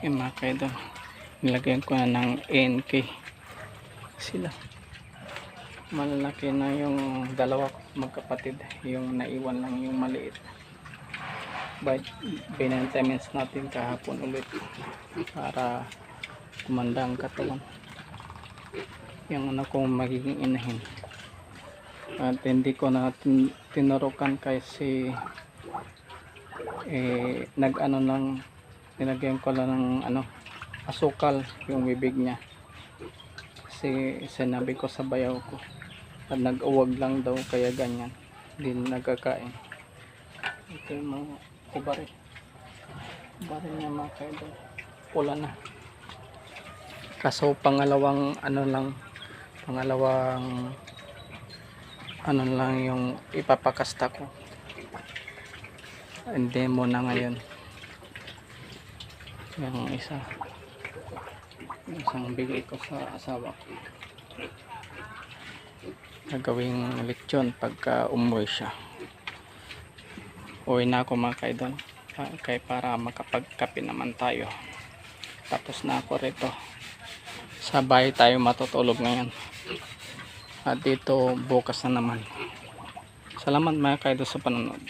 Yung mga kaidol, nilagyan ko na ng NK sila. Malalaki na yung dalawa magkapatid, yung naiwan lang yung maliit. But binantamins natin kahapon ulit para kumanda ang katawan yung ano kong magiging inahin. At hindi ko na tinurukan kasi nag-ano lang, nilagyan ko lang ng ano, asukal yung bibig niya kasi sinabi ko sa bayaw ko at nag-uwag lang daw kaya ganyan, hindi nagkakain. Ito yung mga kubari niya mga kaidol, pula na. Kaso pangalawang ano lang yung ipapakasta ko, hindi mo na ngayon yung isang bigay ko sa asawa ko, gagawing lechon pagka umuwi siya. Uwi na ako mga kaidol, kaya para makapagkape naman tayo. Tapos na ako rito sa bahay, tayo matutulog ngayon at dito bukas na naman. Salamat mga kaidol sa panonood.